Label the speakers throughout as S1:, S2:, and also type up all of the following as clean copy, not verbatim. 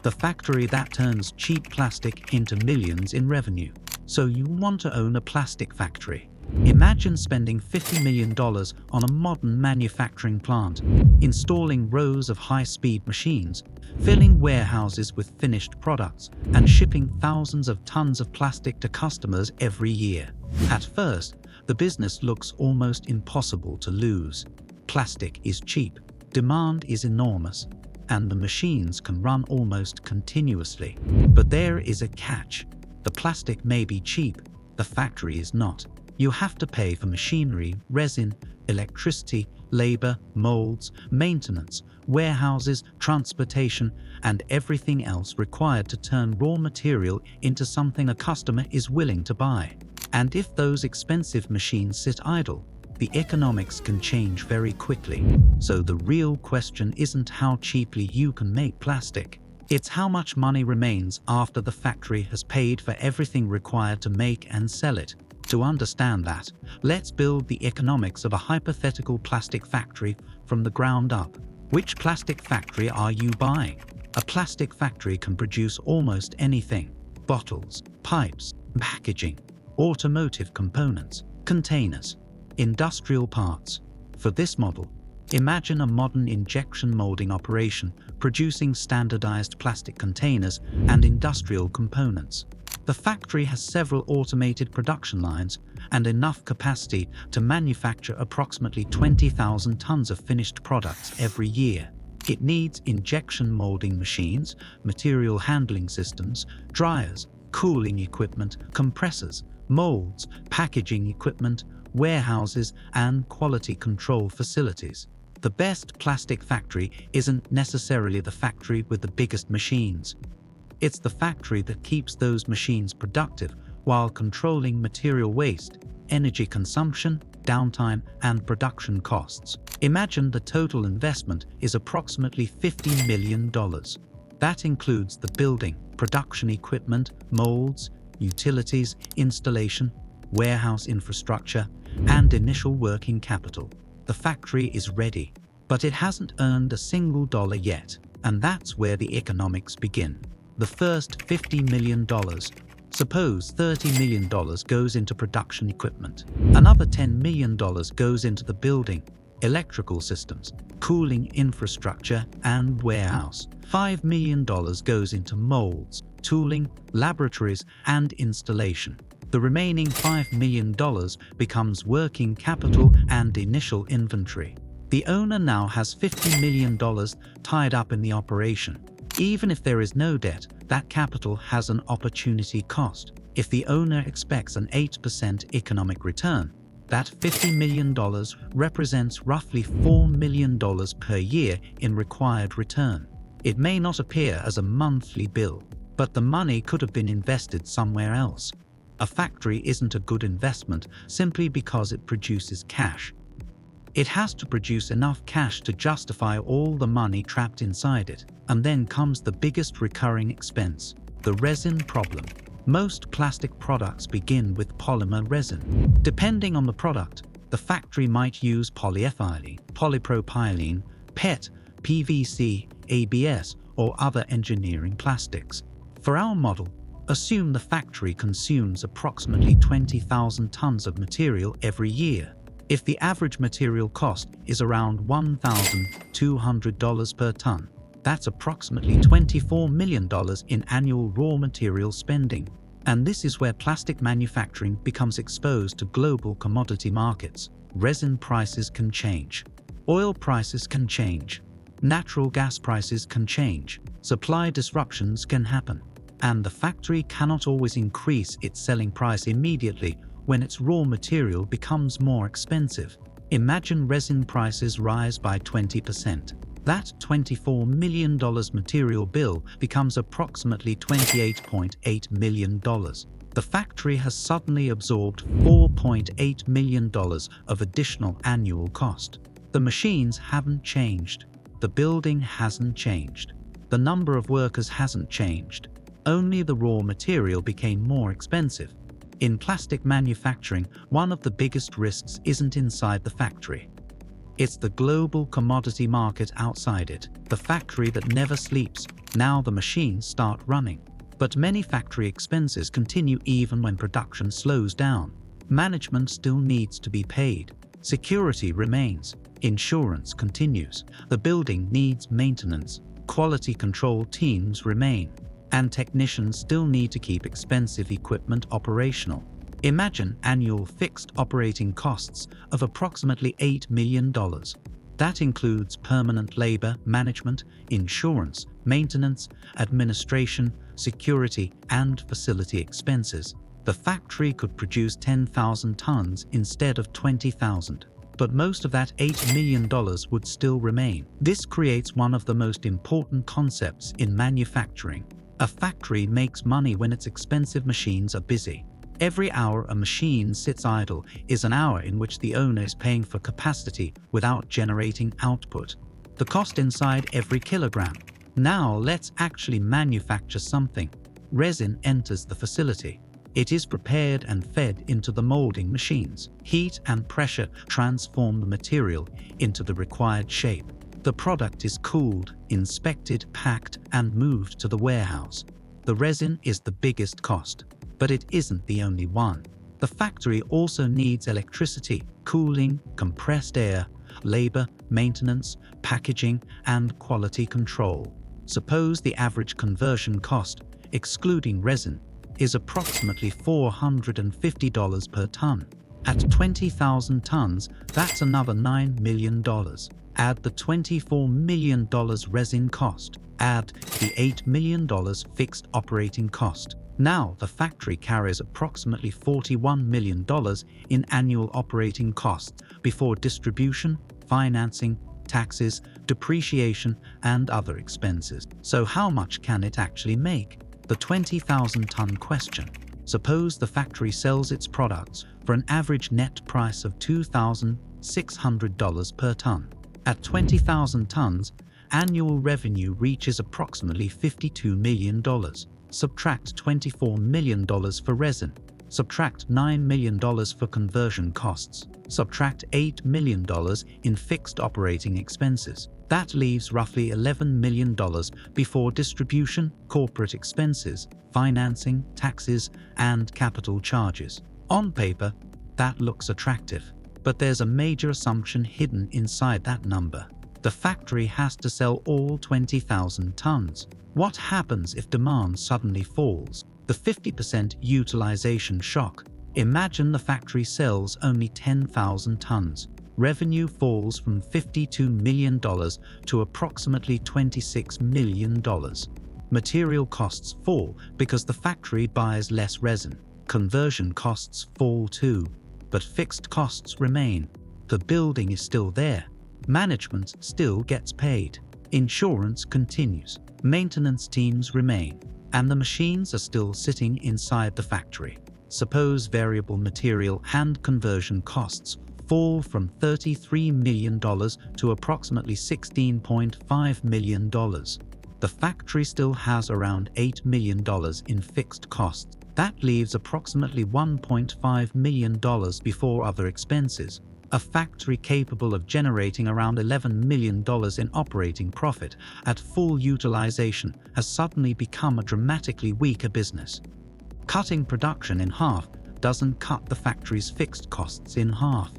S1: the factory that turns cheap plastic into millions in revenue. So you want to own a plastic factory. Imagine spending $50 million on a modern manufacturing plant, installing rows of high-speed machines, filling warehouses with finished products, and shipping thousands of tons of plastic to customers every year. At first, the business looks almost impossible to lose. Plastic is cheap, demand is enormous, and the machines can run almost continuously. But there is a catch. The plastic may be cheap, the factory is not. You have to pay for machinery, resin, electricity, labor, molds, maintenance, warehouses, transportation, and everything else required to turn raw material into something a customer is willing to buy. And if those expensive machines sit idle, the economics can change very quickly. So the real question isn't how cheaply you can make plastic. It's how much money remains after the factory has paid for everything required to make and sell it. To understand that, let's build the economics of a hypothetical plastic factory from the ground up. Which plastic factory are you buying? A plastic factory can produce almost anything: bottles, pipes, packaging, automotive components, containers, industrial parts. For this model, imagine a modern injection molding operation producing standardized plastic containers and industrial components. The factory has several automated production lines and enough capacity to manufacture approximately 20,000 tons of finished products every year. It needs injection molding machines, material handling systems, dryers, cooling equipment, compressors, molds, packaging equipment, warehouses, and quality control facilities. The best plastic factory isn't necessarily the factory with the biggest machines. It's the factory that keeps those machines productive while controlling material waste, energy consumption, downtime, and production costs. Imagine the total investment is approximately $50 million. That includes the building, production equipment, molds, utilities, installation, warehouse infrastructure, and initial working capital. The factory is ready, but it hasn't earned a single dollar yet, and that's where the economics begin. The first $50 million. Suppose $30 million goes into production equipment. Another $10 million goes into the building, electrical systems, cooling infrastructure, and warehouse. $5 million goes into molds, tooling, laboratories, and installation. The remaining $5 million becomes working capital and initial inventory. The owner now has $50 million tied up in the operation. Even if there is no debt, that capital has an opportunity cost. If the owner expects an 8% economic return, that $50 million represents roughly $4 million per year in required return. It may not appear as a monthly bill, but the money could have been invested somewhere else. A factory isn't a good investment simply because it produces cash. It has to produce enough cash to justify all the money trapped inside it. And then comes the biggest recurring expense, the resin problem. Most plastic products begin with polymer resin. Depending on the product, the factory might use polyethylene, polypropylene, PET, PVC, ABS, or other engineering plastics. For our model, assume the factory consumes approximately 20,000 tons of material every year. If the average material cost is around $1,200 per ton, that's approximately $24 million in annual raw material spending. And this is where plastic manufacturing becomes exposed to global commodity markets. Resin prices can change. Oil prices can change. Natural gas prices can change. Supply disruptions can happen. And the factory cannot always increase its selling price immediately when its raw material becomes more expensive. Imagine resin prices rise by 20%. That $24 million material bill becomes approximately $28.8 million. The factory has suddenly absorbed $4.8 million of additional annual cost. The machines haven't changed. The building hasn't changed. The number of workers hasn't changed. Only the raw material became more expensive. In plastic manufacturing, one of the biggest risks isn't inside the factory. It's the global commodity market outside it, the factory that never sleeps. Now the machines start running. But many factory expenses continue even when production slows down. Management still needs to be paid. Security remains. Insurance continues. The building needs maintenance. Quality control teams remain. And technicians still need to keep expensive equipment operational. Imagine annual fixed operating costs of approximately $8 million. That includes permanent labor, management, insurance, maintenance, administration, security, and facility expenses. The factory could produce 10,000 tons instead of 20,000. But most of that $8 million would still remain. This creates one of the most important concepts in manufacturing. A factory makes money when its expensive machines are busy. Every hour a machine sits idle is an hour in which the owner is paying for capacity without generating output. The cost inside every kilogram. Now let's actually manufacture something. Resin enters the facility. It is prepared and fed into the molding machines. Heat and pressure transform the material into the required shape. The product is cooled, inspected, packed, and moved to the warehouse. The resin is the biggest cost, but it isn't the only one. The factory also needs electricity, cooling, compressed air, labor, maintenance, packaging, and quality control. Suppose the average conversion cost, excluding resin, is approximately $450 per ton. At 20,000 tons, that's another $9 million. Add the $24 million resin cost. Add the $8 million fixed operating cost. Now the factory carries approximately $41 million in annual operating costs before distribution, financing, taxes, depreciation, and other expenses. So how much can it actually make? The 20,000-ton question. Suppose the factory sells its products for an average net price of $2,600 per ton. At 20,000 tons, annual revenue reaches approximately $52 million. Subtract $24 million for resin. Subtract $9 million for conversion costs. Subtract $8 million in fixed operating expenses. That leaves roughly $11 million before distribution, corporate expenses, financing, taxes, and capital charges. On paper, that looks attractive, but there's a major assumption hidden inside that number. The factory has to sell all 20,000 tons. What happens if demand suddenly falls? The 50% utilization shock. Imagine the factory sells only 10,000 tons. Revenue falls from $52 million to approximately $26 million. Material costs fall because the factory buys less resin. Conversion costs fall too, but fixed costs remain. The building is still there. Management still gets paid. Insurance continues. Maintenance teams remain. And the machines are still sitting inside the factory. Suppose variable material and conversion costs fall from $33 million to approximately $16.5 million. The factory still has around $8 million in fixed costs. That leaves approximately $1.5 million before other expenses. A factory capable of generating around $11 million in operating profit at full utilization has suddenly become a dramatically weaker business. Cutting production in half doesn't cut the factory's fixed costs in half.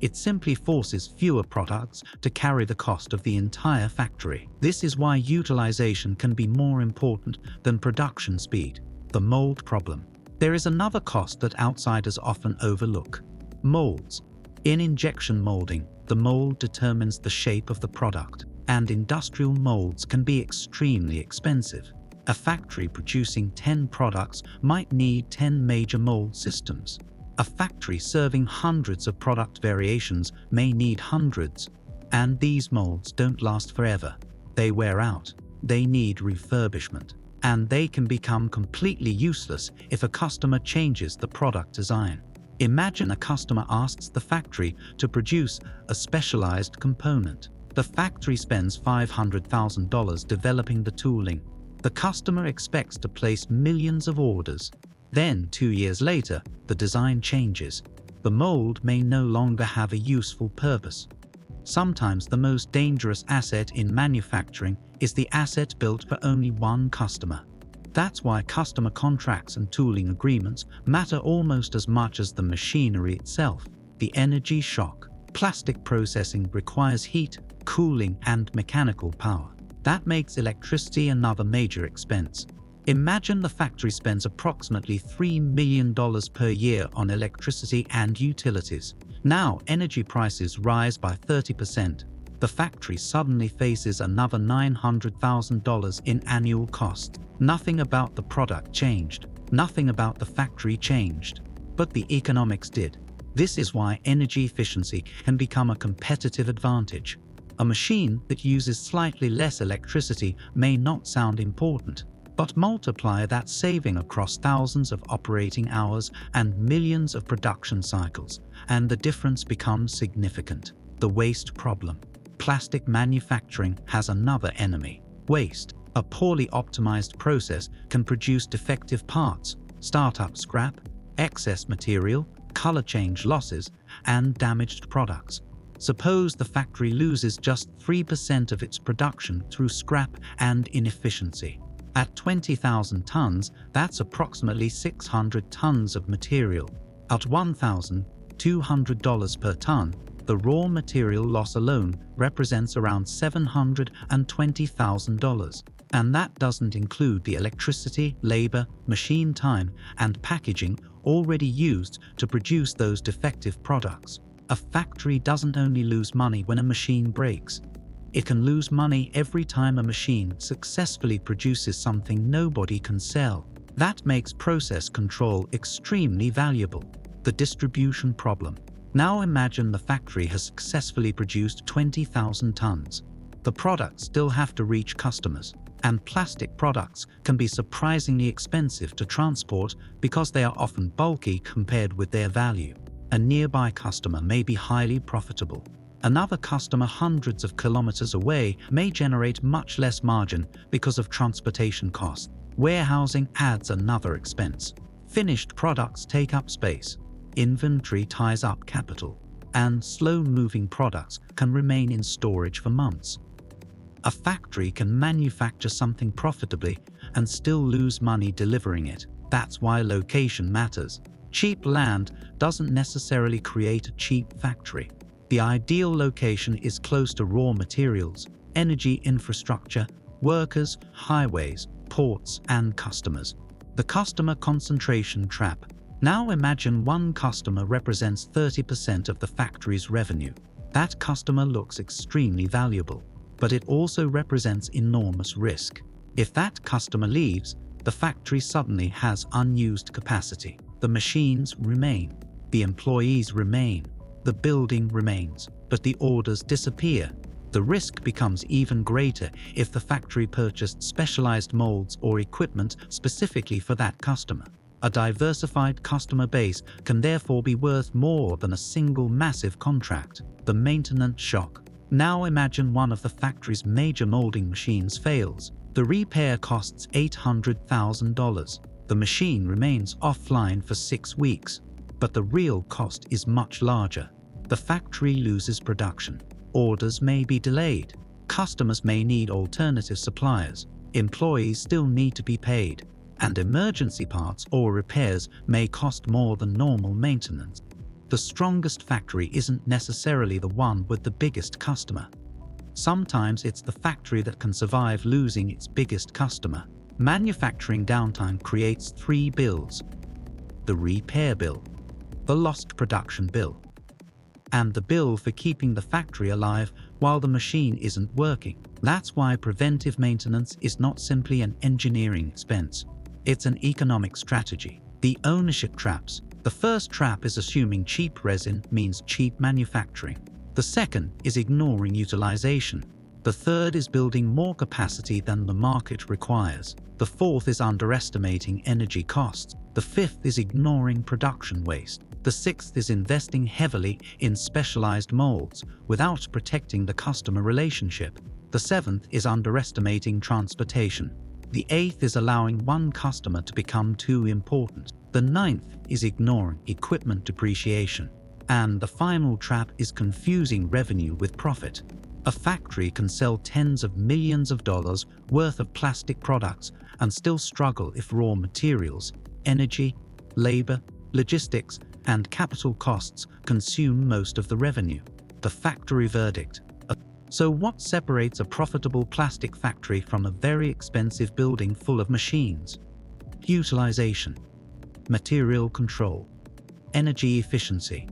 S1: It simply forces fewer products to carry the cost of the entire factory. This is why utilization can be more important than production speed. The mold problem. There is another cost that outsiders often overlook. Molds. In injection molding, the mold determines the shape of the product, and industrial molds can be extremely expensive. A factory producing 10 products might need 10 major mold systems. A factory serving hundreds of product variations may need hundreds, and these molds don't last forever. They wear out, they need refurbishment, and they can become completely useless if a customer changes the product design. Imagine a customer asks the factory to produce a specialized component. The factory spends $500,000 developing the tooling. The customer expects to place millions of orders. Then, 2 years later, the design changes. The mold may no longer have a useful purpose. Sometimes the most dangerous asset in manufacturing is the asset built for only one customer. That's why customer contracts and tooling agreements matter almost as much as the machinery itself. The energy shock. Plastic processing requires heat, cooling, and mechanical power. That makes electricity another major expense. Imagine the factory spends approximately $3 million per year on electricity and utilities. Now energy prices rise by 30%. The factory suddenly faces another $900,000 in annual costs. Nothing about the product changed. Nothing about the factory changed. But the economics did. This is why energy efficiency can become a competitive advantage. A machine that uses slightly less electricity may not sound important, but multiply that saving across thousands of operating hours and millions of production cycles, and the difference becomes significant. The waste problem. Plastic manufacturing has another enemy: waste. A poorly optimized process can produce defective parts, startup scrap, excess material, color change losses, and damaged products. Suppose the factory loses just 3% of its production through scrap and inefficiency. At 20,000 tons, that's approximately 600 tons of material. At $1,200 per ton, the raw material loss alone represents around $720,000. And that doesn't include the electricity, labor, machine time, and packaging already used to produce those defective products. A factory doesn't only lose money when a machine breaks. It can lose money every time a machine successfully produces something nobody can sell. That makes process control extremely valuable. The distribution problem. Now imagine the factory has successfully produced 20,000 tons. The products still have to reach customers, and plastic products can be surprisingly expensive to transport because they are often bulky compared with their value. A nearby customer may be highly profitable. Another customer hundreds of kilometers away may generate much less margin because of transportation costs. Warehousing adds another expense. Finished products take up space. Inventory ties up capital. And slow-moving products can remain in storage for months. A factory can manufacture something profitably and still lose money delivering it. That's why location matters. Cheap land doesn't necessarily create a cheap factory. The ideal location is close to raw materials, energy infrastructure, workers, highways, ports, and customers. The customer concentration trap. Now imagine one customer represents 30% of the factory's revenue. That customer looks extremely valuable, but it also represents enormous risk. If that customer leaves, the factory suddenly has unused capacity. The machines remain, the employees remain, the building remains, but the orders disappear. The risk becomes even greater if the factory purchased specialized molds or equipment specifically for that customer. A diversified customer base can therefore be worth more than a single massive contract. The maintenance shock. Now imagine one of the factory's major molding machines fails. The repair costs $800,000. The machine remains offline for 6 weeks, but the real cost is much larger. The factory loses production. Orders may be delayed. Customers may need alternative suppliers. Employees still need to be paid. And emergency parts or repairs may cost more than normal maintenance. The strongest factory isn't necessarily the one with the biggest customer. Sometimes it's the factory that can survive losing its biggest customer. Manufacturing downtime creates 3 bills: the repair bill, the lost production bill, and the bill for keeping the factory alive while the machine isn't working. That's why preventive maintenance is not simply an engineering expense. It's an economic strategy. The ownership traps. The first trap is assuming cheap resin means cheap manufacturing. The second is ignoring utilization. The third is building more capacity than the market requires. The fourth is underestimating energy costs. The fifth is ignoring production waste. The sixth is investing heavily in specialized molds without protecting the customer relationship. The seventh is underestimating transportation. The eighth is allowing one customer to become too important. The ninth is ignoring equipment depreciation. And the final trap is confusing revenue with profit. A factory can sell tens of millions of dollars worth of plastic products and still struggle if raw materials, energy, labor, logistics, and capital costs consume most of the revenue. The factory verdict. So what separates a profitable plastic factory from a very expensive building full of machines? Utilization, material control, energy efficiency,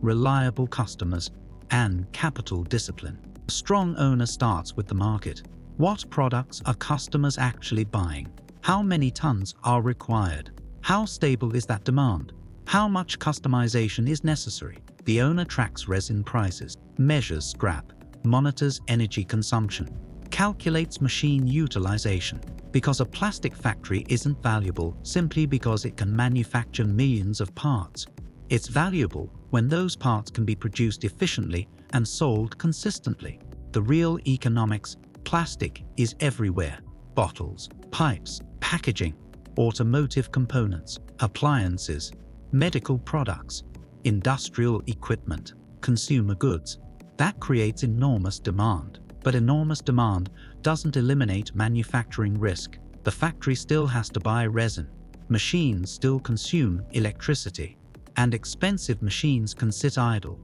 S1: reliable customers, and capital discipline. A strong owner starts with the market. What products are customers actually buying? How many tons are required? How stable is that demand? How much customization is necessary? The owner tracks resin prices, measures scrap, monitors energy consumption, calculates machine utilization. Because a plastic factory isn't valuable simply because it can manufacture millions of parts. It's valuable when those parts can be produced efficiently and sold consistently. The real economics: plastic is everywhere. Bottles, pipes, packaging, automotive components, appliances, medical products, industrial equipment, consumer goods. That creates enormous demand. But enormous demand doesn't eliminate manufacturing risk. The factory still has to buy resin. Machines still consume electricity. And expensive machines can sit idle.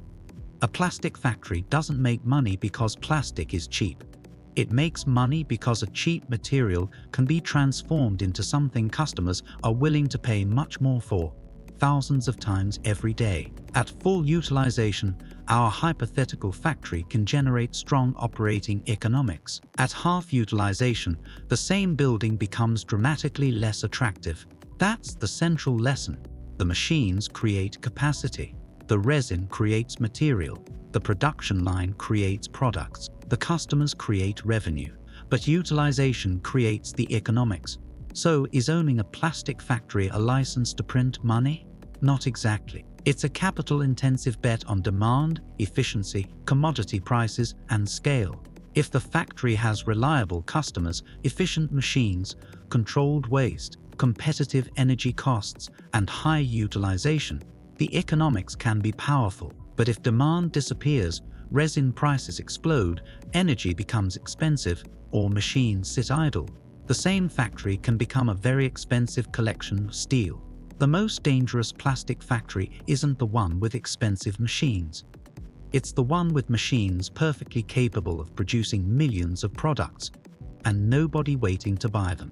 S1: A plastic factory doesn't make money because plastic is cheap. It makes money because a cheap material can be transformed into something customers are willing to pay much more for, thousands of times every day. At full utilization, our hypothetical factory can generate strong operating economics. At half utilization, the same building becomes dramatically less attractive. That's the central lesson. The machines create capacity. The resin creates material. The production line creates products. The customers create revenue. But utilization creates the economics. So, is owning a plastic factory a license to print money? Not exactly. It's a capital-intensive bet on demand, efficiency, commodity prices, and scale. If the factory has reliable customers, efficient machines, controlled waste, competitive energy costs, and high utilization, the economics can be powerful. But if demand disappears, resin prices explode, energy becomes expensive, or machines sit idle, the same factory can become a very expensive collection of steel. The most dangerous plastic factory isn't the one with expensive machines. It's the one with machines perfectly capable of producing millions of products, and nobody waiting to buy them.